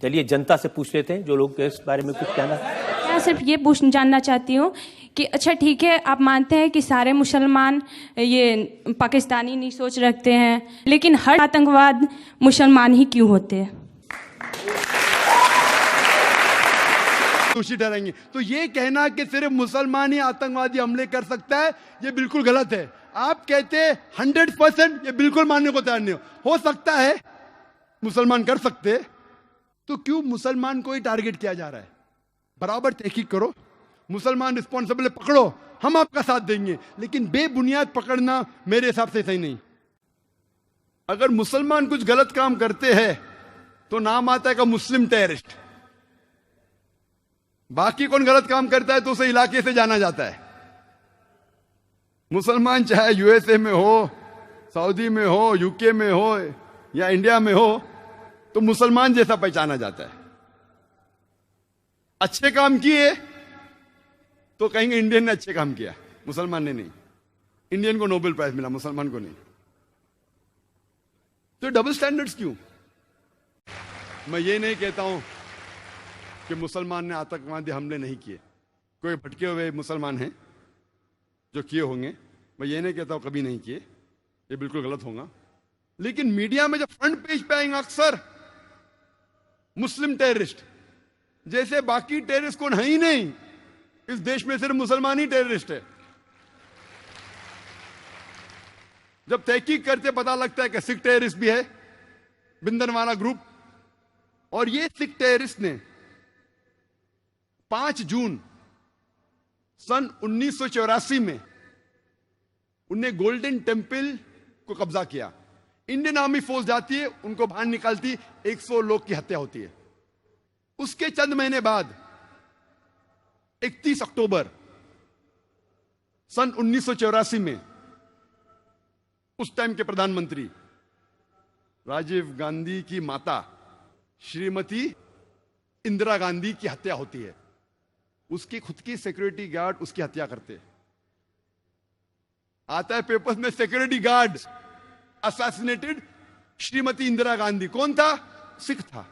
चलिए जनता से पूछ लेते हैं जो लोग इस बारे में कुछ कहना। मैं सिर्फ ये जानना चाहती हूँ कि अच्छा ठीक है, आप मानते हैं कि सारे मुसलमान ये पाकिस्तानी नहीं सोच रखते हैं, लेकिन हर आतंकवाद मुसलमान ही क्यों होते हैं? दोषी ठहराएंगे। तो ये कहना कि सिर्फ मुसलमान ही आतंकवादी हमले कर सकता है, ये बिल्कुल गलत है। आप कहते हैं 100%, ये बिल्कुल मानने को तैयार नहीं हो सकता है मुसलमान कर सकते, तो क्यों मुसलमान को ही टारगेट किया जा रहा है? बराबर तहकीक करो, मुसलमान रिस्पॉन्सिबल पकड़ो, हम आपका साथ देंगे, लेकिन बेबुनियाद पकड़ना मेरे हिसाब से सही नहीं। अगर मुसलमान कुछ गलत काम करते हैं तो नाम आता है का मुस्लिम टेररिस्ट। बाकी कौन गलत काम करता है तो उसे इलाके से जाना जाता है। मुसलमान चाहे यूएसए में हो, सऊदी में हो, यूके में हो या इंडिया में हो, तो मुसलमान जैसा पहचाना जाता है। अच्छे काम किए तो कहेंगे इंडियन ने अच्छे काम किया, मुसलमान ने नहीं। इंडियन को नोबेल प्राइज मिला, मुसलमान को नहीं। तो डबल स्टैंडर्ड्स क्यों? मैं ये नहीं कहता हूं कि मुसलमान ने आतंकवादी हमले नहीं किए। कोई भटके हुए मुसलमान हैं जो किए होंगे, मैं ये नहीं कहता हूं कभी नहीं किए, ये बिल्कुल गलत होगा। लेकिन मीडिया में जब फ्रंट पेज पे आएंगे अक्सर मुस्लिम टेररिस्ट, जैसे बाकी टेररिस्ट कौन है ही नहीं, इस देश में सिर्फ मुसलमान ही टेररिस्ट है। जब तहकीक करते पता लगता है कि सिख टेररिस्ट भी है, बिंदनवाला ग्रुप। और ये सिख टेररिस्ट ने 5 जून सन 1984 में उन्हें गोल्डन टेम्पल को कब्जा किया। इंडियन आर्मी फोर्स जाती है, उनको बाहर निकालती, 100 लोग की हत्या होती है। उसके चंद महीने बाद 31 अक्टूबर सन 1984 में उस टाइम के प्रधानमंत्री राजीव गांधी की माता श्रीमती इंदिरा गांधी की हत्या होती है। उसकी खुद की सिक्योरिटी गार्ड उसकी हत्या करते हैं। आता है पेपर्स में security guard assassinated Shrimati Indira Gandhi. कौन था? सिख था।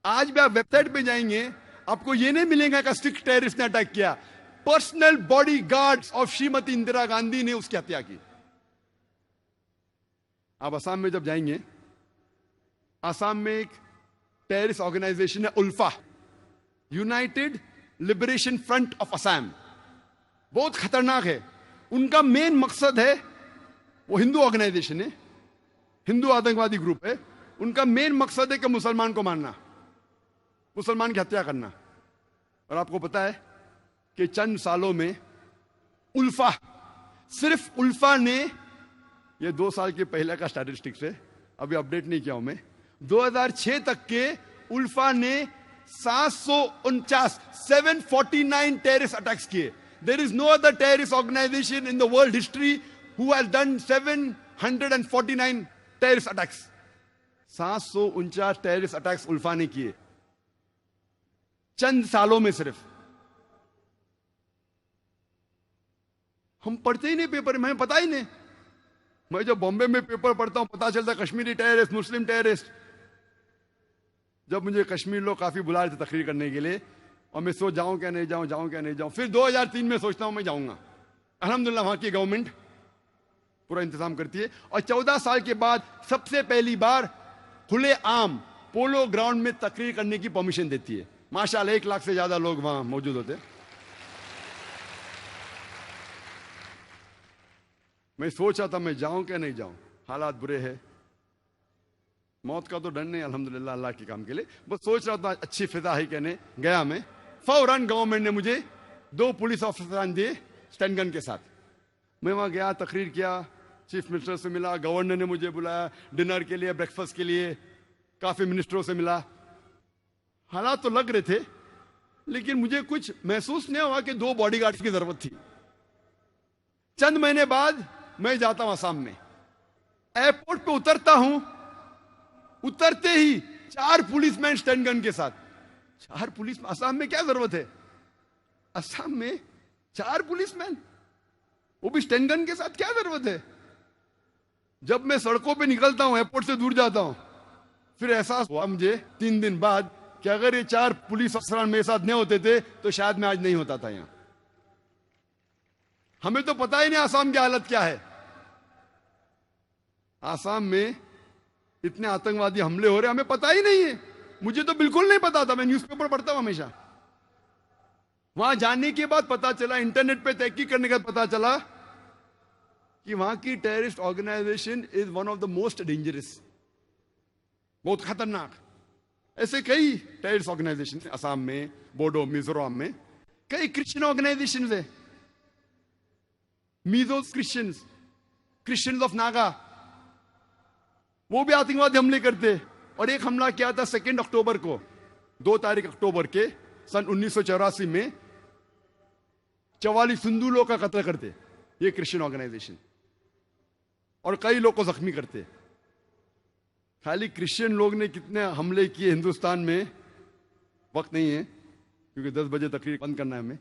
आज भी आप वेबसाइट पे जाएंगे, आपको यह नहीं मिलेगा कि सिख टेररिस्ट ने अटैक किया। Personal body guards of Shrimati Indira Gandhi ने उसकी हत्या की। आप असम में जब जाएंगे, असम में एक टेररिस्ट ऑर्गेनाइजेशन है ULFA, United Liberation Front of Assam. बहुत खतरनाक है। उनका मेन मकसद है, वो हिंदू ऑर्गेनाइजेशन है, हिंदू आतंकवादी ग्रुप है। उनका मेन मकसद है कि मुसलमान को मारना, मुसलमान की हत्या करना। और आपको पता है कि चंद सालों में उल्फा, सिर्फ उल्फा ने, ये 2 साल के पहले का स्टैटिस्टिक्स है, अभी अपडेट नहीं किया हूं मैं, 2006 तक के उल्फा ने 749 टेररिस्ट अटैक्स किए। There is no other terrorist organisation in the world history who has done 749 terrorist attacks. 749 terrorist attacks ULFA ने किए चंद सालों में सिर्फ। हम पढ़ते ही नहीं पेपर में, हमें पता ही नहीं। मैं जब बॉम्बे में पेपर पढ़ता हूं, पता चलता कश्मीरी टेररिस्ट, मुस्लिम टेररिस्ट। जब मुझे कश्मीर लोग काफी बुला रहे थे तकरीर करने के लिए, और मैं सोच जाऊं क्या नहीं जाऊं, जाऊं क्या नहीं जाऊं। फिर 2003 में सोचता हूं मैं जाऊंगा। अल्हम्दुलिल्लाह वहां की गवर्नमेंट पूरा इंतजाम करती है। और 14 साल के बाद सबसे पहली बार खुले आम पोलो ग्राउंड में तकरीर करने की परमिशन देती है। माशाल्लाह 1 लाख से ज्यादा लोग वहां मौजूद होते। मैं सोच रहा था मैं जाऊं क्या नहीं जाऊं, हालात बुरे हैं। मौत का तो डर नहीं अल्हम्दुलिल्लाह अल्लाह के काम के लिए, बस सोच रहा था अच्छी फिजा है कहने गया मैं। फौरन गवर्नमेंट ने मुझे 2 पुलिस ऑफिसर दिए स्टैंड गन के साथ। मैं वहां गया, तकरीर किया, चीफ मिनिस्टर से मिला, गवर्नर ने मुझे बुलाया डिनर के लिए, ब्रेकफास्ट के लिए, काफी मिनिस्टरों से मिला। हालात तो लग रहे थे, लेकिन मुझे कुछ महसूस नहीं हुआ कि 2 बॉडीगार्ड्स की जरूरत थी। चंद महीने बाद मैं जाता हूं असम में, एयरपोर्ट पे उतरता हूं, उतरते ही 4 पुलिसमैन स्टैंड गन के साथ। 4 पुलिस, असम में क्या जरूरत है? असम में 4 पुलिसमैन, वो भी स्टैंड गन के साथ, क्या जरूरत है? जब मैं सड़कों पे निकलता हूं, एयरपोर्ट से दूर जाता हूं, फिर एहसास हुआ मुझे 3 दिन बाद कि अगर ये 4 पुलिस अफसरान मेरे साथ नहीं होते थे तो शायद मैं आज नहीं होता था यहां। हमें तो पता ही नहीं आसाम की हालत क्या है। आसाम में इतने आतंकवादी हमले हो रहे हमें पता ही नहीं है। मुझे तो बिल्कुल नहीं पता था, मैं न्यूज़पेपर पढ़ता हूं हमेशा। वहां जाने के बाद पता चला, इंटरनेट पे तहकीक करने के बाद पता चला कि वहां की terrorist organisation is one of the most dangerous, बहुत खतरनाक। ऐसे कई टेररिस्ट ऑर्गेनाइजेशन असम में, बोडो, मिजोरम में कई क्रिश्चियन ऑर्गेनाइजेशन है, मीजो क्रिश्चियंस ऑफ नागा, वो भी आतंकवादी हमले करते। और एक हमला किया था 2 अक्टूबर को, 2 तारीख अक्टूबर के सन 1984 में 44 हिंदू लोगों का कत्ल करते ये क्रिश्चियन ऑर्गेनाइजेशन, और कई लोग को जख्मी करते। खाली क्रिश्चियन लोग ने कितने हमले किए हिंदुस्तान में वक्त नहीं है, क्योंकि 10 बजे तकरीर बंद करना है हमें।